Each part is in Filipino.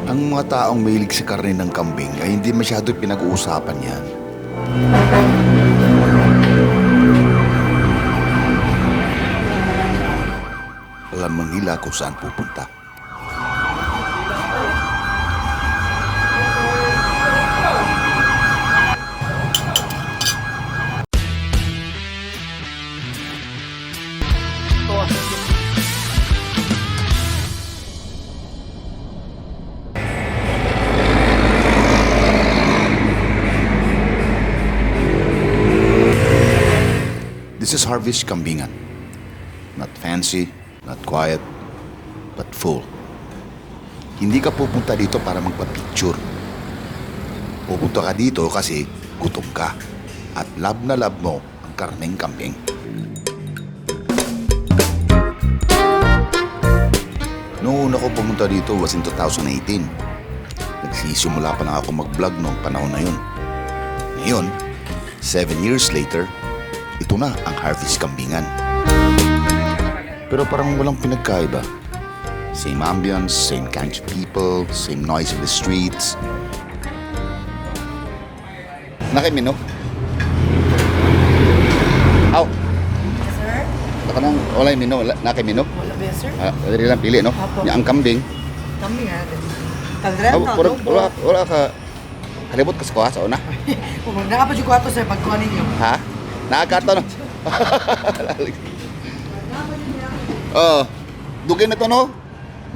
Ang mga taong mahilig sa karne ng kambing ay hindi masyado pinag-uusapan yan. Alam man nila kung saan pupunta. This is Harvey's Kambingan. Not fancy, not quiet, but full. Hindi ka pupunta dito para magpa-picture. Pupunta ka dito kasi gutom ka at love na love mo ang karneng kambing. Noong una ko pumunta dito was in 2018. Nagsisimula pa lang ako mag-vlog noong panahon na yun. Ngayon, 7 years later, ito na ang Harvey's Kambingan. Pero parang walang pinagkaiba. Same ambience, same kinds of people, same noise in the streets. Nakimino? Aw! Sir? Baka nang wala yung mino, nakimino? Wala ba yan, sir? Dali lang pili, no? Apo. Ang kambing. Kami nga. Kaldera na, Wala ka. Halibot ka sa kuha sa una. Kung nakapad yung kwarto, sir, pagkuha ninyo. Ha? Nakakarto, no? Oo. Dugin na to, no?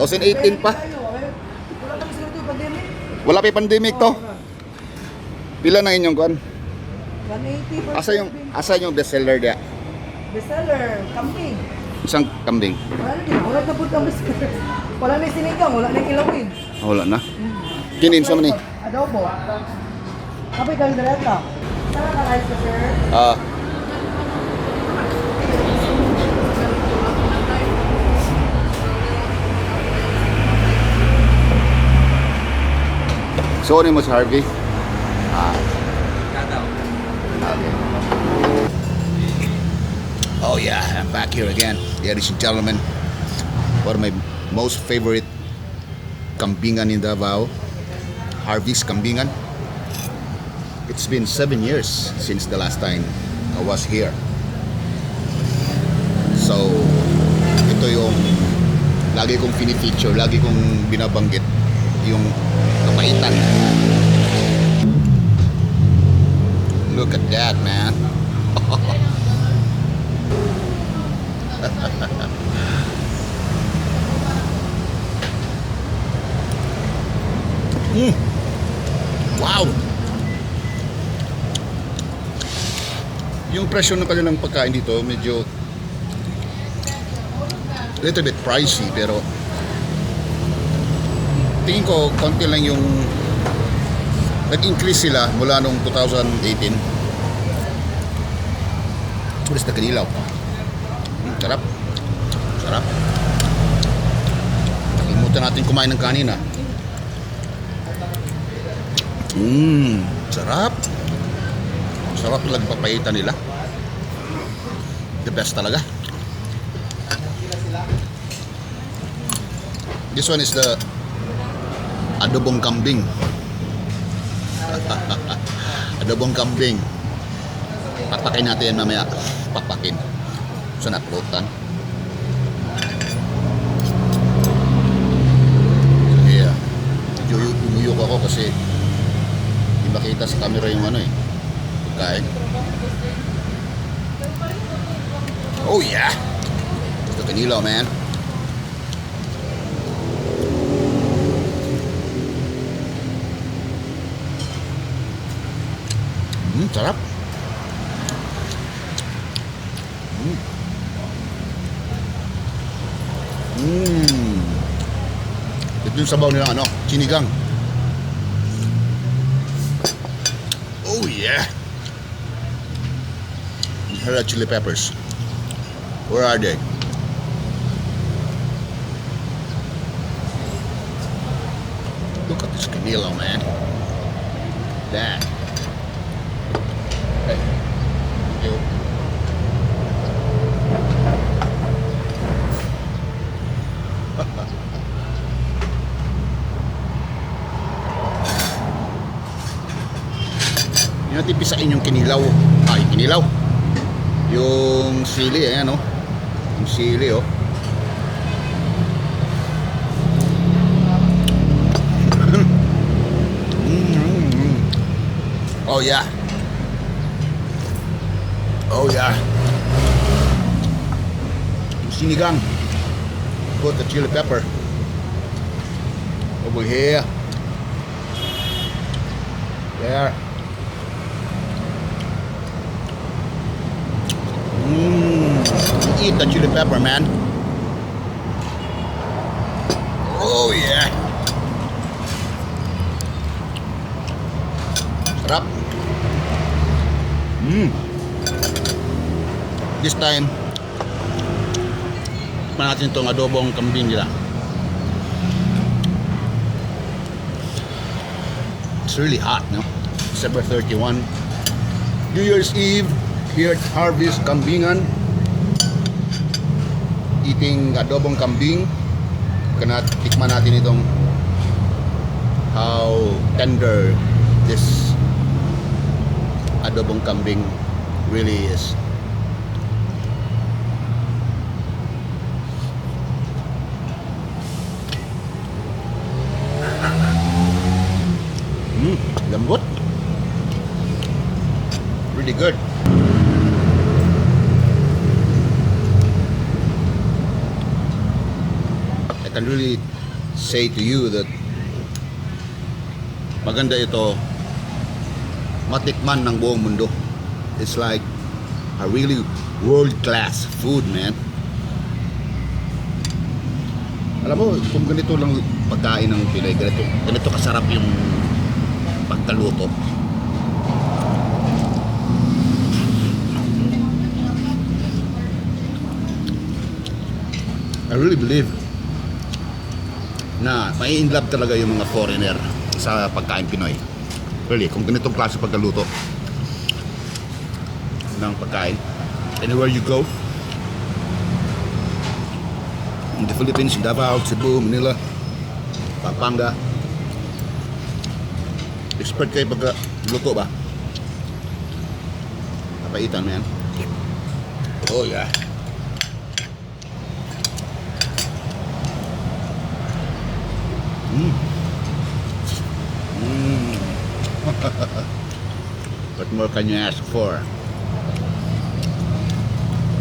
2018 pa. Wala kami sila ito, pandemic. Wala pa yung pandemic to. Pila na inyong kuan? 180. Asa yung bestseller dia? Bestseller, kambing. Isang kambing. Wala na po ang bestseller. Wala na yung sinigang, wala na yung ilawin. Wala na. Kinin sa man ni. Adobo. Kapay kaldera ka. Saan ka rice, sir? So, ano mo si Harvey? Okay. Oh yeah, I'm back here again. Ladies and gentlemen, one of my most favorite kambingan in Davao, Harvey's Kambingan. It's been 7 years since the last time I was here. So, ito yung lagi kong pinifeature, lagi kong binabanggit yung kapaitan. Look at that, man. Wow! Yung presyo ng kanilang pagkain dito medyo little bit pricey, pero tingin ko konti lang yung nag-increase sila mula nung 2018. Tulis na kanilaw. Sarap. Sarap. Nakalimutan natin kumain ng kanina. Sarap. Sarap talaga papaitan nila. The best talaga. This one is the adobong kambing. Adobong kambing. Papakin natin yan mamaya. Papakin. So napulutan. Yeah. Umuyok ako kasi hindi makita sa camera yung ano eh. Pagkain. Oh yeah. Gusto kanilaw, man. Sarap. Ito yung sabaw nila, ano, sinigang. Oh yeah. Red chili peppers. Where are they? Look at this canelo, man. That. Hey. Thank you. kikitain yung kinilaw. Yung kinilaw. Yung sili, ayan oh. Yung sili oh. Oh yeah. Oh yeah. Yung sinigang. Put the chili pepper over here. There. Eat the chili pepper, man. Oh yeah. Sarap. This time, tikman natin itong adobong kambing nila. It's really hot, no? December 31. New Year's Eve here at Harvest Kambingan. Eating adobong kambing. Tikman natin itong how tender this adobong kambing really is. Lambot. Really good. I can really say to you that maganda ito matikman ng buong mundo. It's like a really world-class food, man. Alam mo, kung ganito lang pagkain ng Pinoy, ganito kasarap yung pagkaluto. I really believe na may in love talaga yung mga foreigner sa pagkain Pinoy. Really, kung ganitong klase pagkaluto ng pagkain, anywhere you go, in the Philippines, Davao, Cebu, Manila, Pampanga, expert kayo pagkaluto ba? Kapaitan mo yan. Oh yeah. What more can you ask for?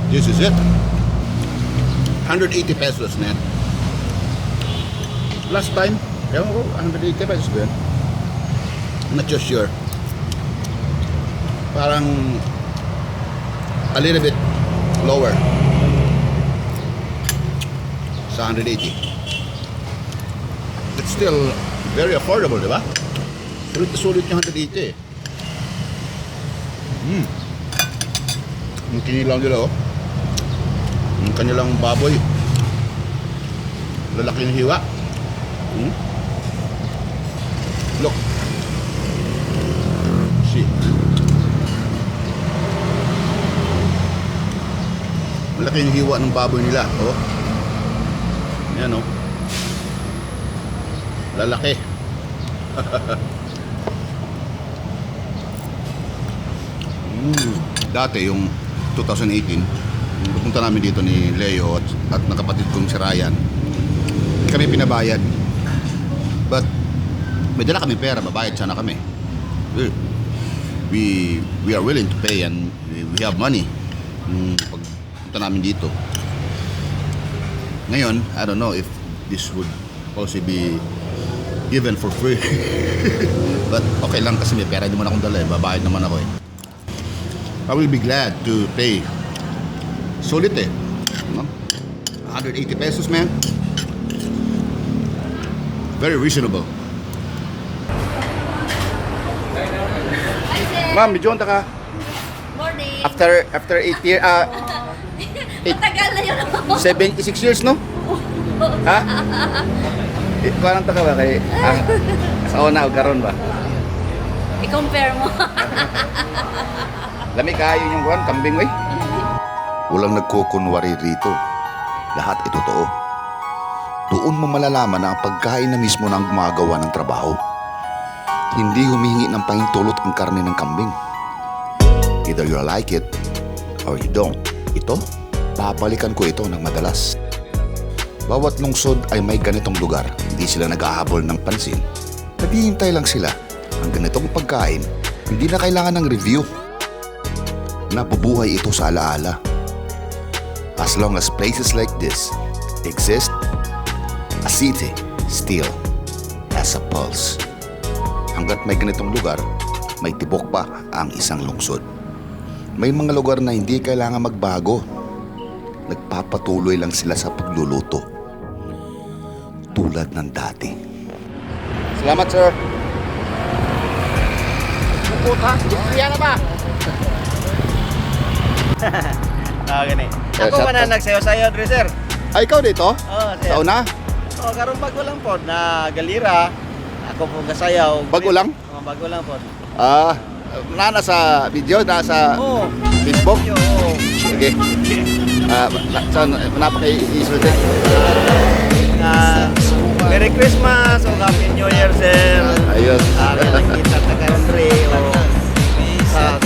This is it. 180 pesos, man. Last time, ewan ko, 180 pesos ba yun? I'm not just sure. Parang a little bit lower sa 180. It's still very affordable, di ba? Sulit na sulit yung 180 eh. Yung kinilang nila oh. Yung kanilang baboy. Lalaki ng hiwa. Look. See. Malaki yung hiwa ng baboy nila. Oh. Yan oh. Lalaki. Dati yung 2018, pupunta namin dito ni Leo at nakapatid kong si Ryan. Kami pinabayad. But may dala kami pera, babayad sana kami. We are willing to pay and we have money. Pagpunta namin dito. Ngayon, I don't know if this would also be given for free. But okay lang kasi may pera naman akong dala eh. Babayad naman ako eh. I will be glad to pay. Sulit eh. No? 180 pesos, man. Very reasonable. Ma'am, medyo onta ka. Morning. After 8 years, Matagal na yun ako. 76 years, no? Ha? Parang taka ba kay sa una o karon ba? I-compare mo. Lami kayo yung kuwan, kambing way. Walang nagkukunwari rito. Lahat ay totoo. Doon mo malalaman na ang pagkain na mismo na ang gumagawa ng trabaho. Hindi humihingi ng pahintulot ang karne ng kambing. Either you like it or you don't. Ito, babalikan ko ito ng madalas. Bawat lungsod ay may ganitong lugar. Hindi sila nag-ahabol ng pansin. Naghihintay lang sila. Ang ganitong pagkain, hindi na kailangan ng review. Nabubuhay ito sa alaala. As long as places like this exist, a city still has a pulse. Hanggat may ganitong lugar, may tibok pa ang isang lungsod. May mga lugar na hindi kailangan magbago. Nagpapatuloy lang sila sa pagluluto. Tulad ng dati. Salamat, sir. Puta, yan na ba? Gani. Ako shout ba na out. nagsayo-sayo, dre, sir? Ay, ikaw dito? Oo, sir. Sa una? Oo, karon bago lang po na galira. Ako po gasayaw. Bago lang? Oo, bago lang po. Nasa video, nasa Oo. Facebook? Oo. Sige. Saan, napaka-isulti? Merry Christmas o Happy New Year, sir. Ayun. Nakita ka karon, dre. O sa